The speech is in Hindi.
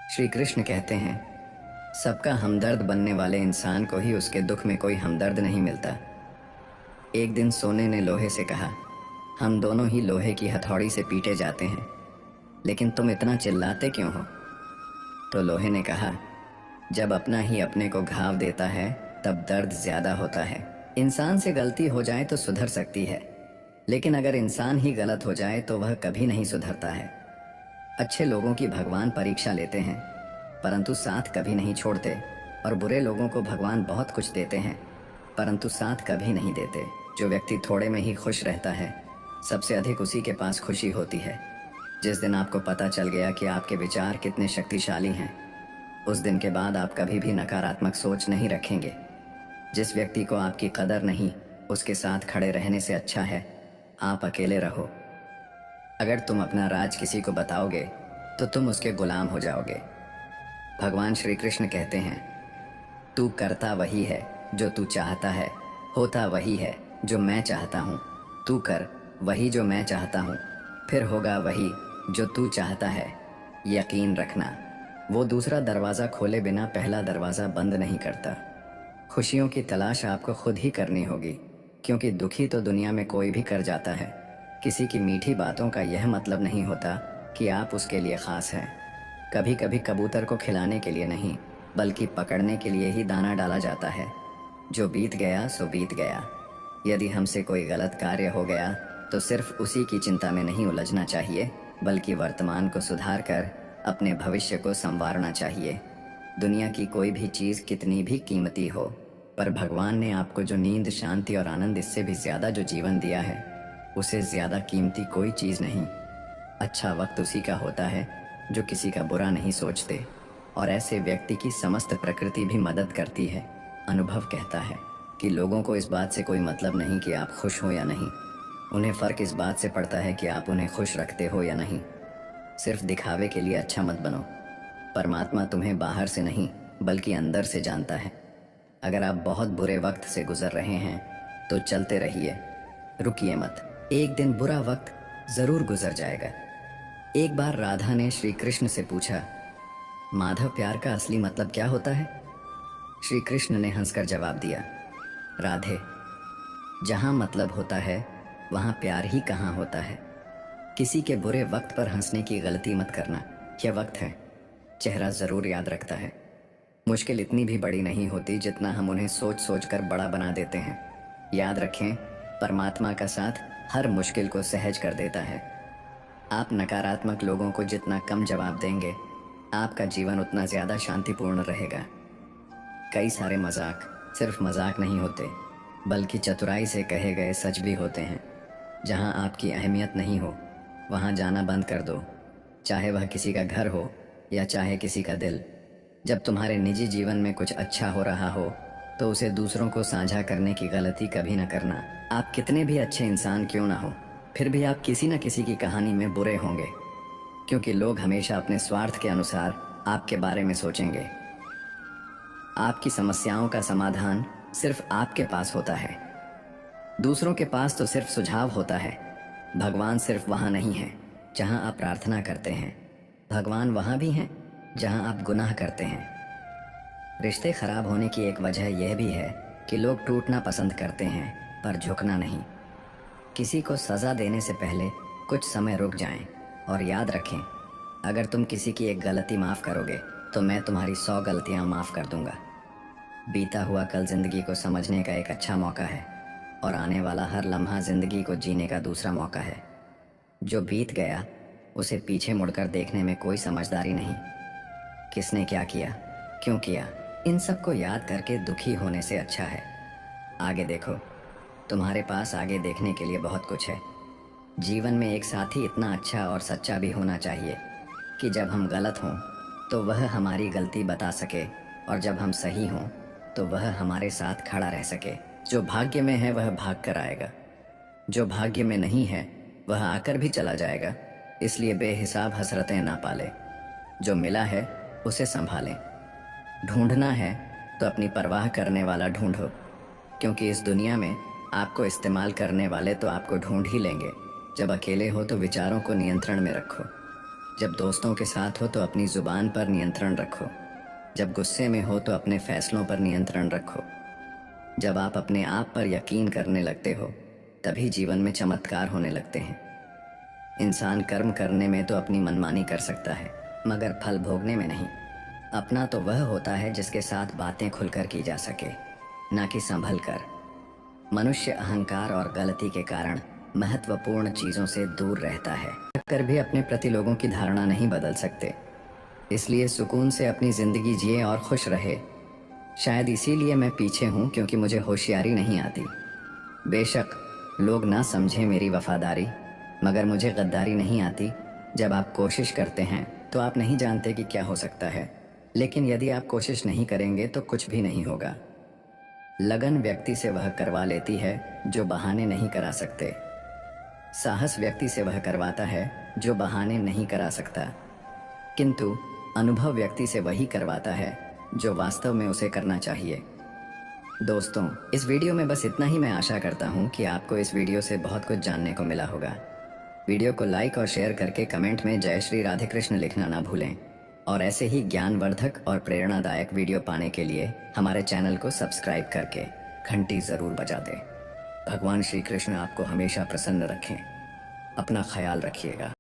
श्री कृष्ण कहते हैं, सबका हमदर्द बनने वाले इंसान को ही उसके दुख में कोई हमदर्द नहीं मिलता। एक दिन सोने ने लोहे से कहा, हम दोनों ही लोहे की हथौड़ी से पीटे जाते हैं, लेकिन तुम इतना चिल्लाते क्यों हो? तो लोहे ने कहा, जब अपना ही अपने को घाव देता है तब दर्द ज्यादा होता है। इंसान से गलती हो जाए तो सुधर सकती है, लेकिन अगर इंसान ही गलत हो जाए तो वह कभी नहीं सुधरता है। अच्छे लोगों की भगवान परीक्षा लेते हैं, परंतु साथ कभी नहीं छोड़ते, और बुरे लोगों को भगवान बहुत कुछ देते हैं, परंतु साथ कभी नहीं देते। जो व्यक्ति थोड़े में ही खुश रहता है, सबसे अधिक उसी के पास खुशी होती है। जिस दिन आपको पता चल गया कि आपके विचार कितने शक्तिशाली हैं, उस दिन के बाद आप कभी भी नकारात्मक सोच नहीं रखेंगे। जिस व्यक्ति को आपकी कदर नहीं, उसके साथ खड़े रहने से अच्छा है आप अकेले रहो। अगर तुम अपना राज किसी को बताओगे तो तुम उसके गुलाम हो जाओगे। भगवान श्री कृष्ण कहते हैं, तू करता वही है जो तू चाहता है, होता वही है जो मैं चाहता हूँ। तू कर वही जो मैं चाहता हूँ, फिर होगा वही जो तू चाहता है। यकीन रखना, वो दूसरा दरवाज़ा खोले बिना पहला दरवाज़ा बंद नहीं करता। खुशियों की तलाश आपको खुद ही करनी होगी, क्योंकि दुखी तो दुनिया में कोई भी कर जाता है। किसी की मीठी बातों का यह मतलब नहीं होता कि आप उसके लिए ख़ास हैं। कभी कभी कबूतर को खिलाने के लिए नहीं, बल्कि पकड़ने के लिए ही दाना डाला जाता है। जो बीत गया सो बीत गया। यदि हमसे कोई गलत कार्य हो गया तो सिर्फ उसी की चिंता में नहीं उलझना चाहिए, बल्कि वर्तमान को सुधार कर अपने भविष्य को संवारना चाहिए। दुनिया की कोई भी चीज़ कितनी भी कीमती हो, पर भगवान ने आपको जो नींद, शांति और आनंद, इससे भी ज़्यादा जो जीवन दिया है, उसे ज़्यादा कीमती कोई चीज़ नहीं। अच्छा वक्त उसी का होता है जो किसी का बुरा नहीं सोचते, और ऐसे व्यक्ति की समस्त प्रकृति भी मदद करती है। अनुभव कहता है कि लोगों को इस बात से कोई मतलब नहीं कि आप खुश हो या नहीं, उन्हें फ़र्क इस बात से पड़ता है कि आप उन्हें खुश रखते हो या नहीं। सिर्फ दिखावे के लिए अच्छा मत बनो। परमात्मा तुम्हें बाहर से नहीं बल्कि अंदर से जानता है। अगर आप बहुत बुरे वक्त से गुजर रहे हैं तो चलते रहिए, रुकिए मत। एक दिन बुरा वक्त जरूर गुजर जाएगा। एक बार राधा ने श्री कृष्ण से पूछा, माधव, प्यार का असली मतलब क्या होता है? श्री कृष्ण ने हंसकर जवाब दिया, राधे, जहां मतलब होता है वहां प्यार ही कहाँ होता है। किसी के बुरे वक्त पर हंसने की गलती मत करना। यह वक्त है, चेहरा जरूर याद रखता है। मुश्किल इतनी भी बड़ी नहीं होती जितना हम उन्हें सोच सोच कर बड़ा बना देते हैं। याद रखें, परमात्मा का साथ हर मुश्किल को सहज कर देता है। आप नकारात्मक लोगों को जितना कम जवाब देंगे, आपका जीवन उतना ज़्यादा शांतिपूर्ण रहेगा। कई सारे मजाक सिर्फ मजाक नहीं होते, बल्कि चतुराई से कहे गए सच भी होते हैं। जहां आपकी अहमियत नहीं हो, वहां जाना बंद कर दो, चाहे वह किसी का घर हो या चाहे किसी का दिल। जब तुम्हारे निजी जीवन में कुछ अच्छा हो रहा हो तो उसे दूसरों को साझा करने की गलती कभी न करना। आप कितने भी अच्छे इंसान क्यों ना हो, फिर भी आप किसी न किसी की कहानी में बुरे होंगे, क्योंकि लोग हमेशा अपने स्वार्थ के अनुसार आपके बारे में सोचेंगे। आपकी समस्याओं का समाधान सिर्फ आपके पास होता है, दूसरों के पास तो सिर्फ सुझाव होता है। भगवान सिर्फ वहाँ नहीं है जहाँ आप प्रार्थना करते हैं, भगवान वहाँ भी हैं जहाँ आप गुनाह करते हैं। रिश्ते खराब होने की एक वजह यह भी है कि लोग टूटना पसंद करते हैं पर झुकना नहीं। किसी को सज़ा देने से पहले कुछ समय रुक जाएं और याद रखें, अगर तुम किसी की एक गलती माफ़ करोगे तो मैं तुम्हारी 100 गलतियाँ माफ़ कर दूंगा। बीता हुआ कल ज़िंदगी को समझने का एक अच्छा मौका है, और आने वाला हर लम्हा ज़िंदगी को जीने का दूसरा मौका है। जो बीत गया उसे पीछे मुड़कर देखने में कोई समझदारी नहीं। किसने क्या किया, क्यों किया, इन सब को याद करके दुखी होने से अच्छा है आगे देखो। तुम्हारे पास आगे देखने के लिए बहुत कुछ है। जीवन में एक साथी इतना अच्छा और सच्चा भी होना चाहिए कि जब हम गलत हों तो वह हमारी गलती बता सके, और जब हम सही हों तो वह हमारे साथ खड़ा रह सके। जो भाग्य में है वह भाग कर आएगा, जो भाग्य में नहीं है वह आकर भी चला जाएगा। इसलिए बेहिसाब हसरतें ना पाले। जो मिला है उसे संभालें। ढूंढना है तो अपनी परवाह करने वाला ढूंढो, क्योंकि इस दुनिया में आपको इस्तेमाल करने वाले तो आपको ढूंढ ही लेंगे। जब अकेले हो तो विचारों को नियंत्रण में रखो। जब दोस्तों के साथ हो तो अपनी जुबान पर नियंत्रण रखो। जब गुस्से में हो तो अपने फैसलों पर नियंत्रण रखो। जब आप अपने आप पर यकीन करने लगते हो तभी जीवन में चमत्कार होने लगते हैं। इंसान कर्म करने में तो अपनी मनमानी कर सकता है, मगर फल भोगने में नहीं। अपना तो वह होता है जिसके साथ बातें खुलकर की जा सके, ना कि संभल कर। मनुष्य अहंकार और गलती के कारण महत्वपूर्ण चीजों से दूर रहता है, कर भी अपने प्रति लोगों की धारणा नहीं बदल सकते। इसलिए सुकून से अपनी जिंदगी जिए और खुश रहे। शायद इसीलिए मैं पीछे हूँ, क्योंकि मुझे होशियारी नहीं आती। बेशक लोग ना समझें मेरी वफादारी, मगर मुझे गद्दारी नहीं आती। जब आप कोशिश करते हैं तो आप नहीं जानते कि क्या हो सकता है, लेकिन यदि आप कोशिश नहीं करेंगे तो कुछ भी नहीं होगा। लगन व्यक्ति से वह करवा लेती है जो बहाने नहीं करा सकते। साहस व्यक्ति से वह करवाता है जो बहाने नहीं करा सकता, किंतु अनुभव व्यक्ति से वही करवाता है जो वास्तव में उसे करना चाहिए। दोस्तों, इस वीडियो में बस इतना ही। मैं आशा करता हूँ कि आपको इस वीडियो से बहुत कुछ जानने को मिला होगा। वीडियो को लाइक और शेयर करके कमेंट में जय श्री राधे कृष्ण लिखना ना भूलें, और ऐसे ही ज्ञानवर्धक और प्रेरणादायक वीडियो पाने के लिए हमारे चैनल को सब्सक्राइब करके घंटी जरूर बजा दें। भगवान श्री कृष्ण आपको हमेशा प्रसन्न रखें। अपना ख्याल रखिएगा।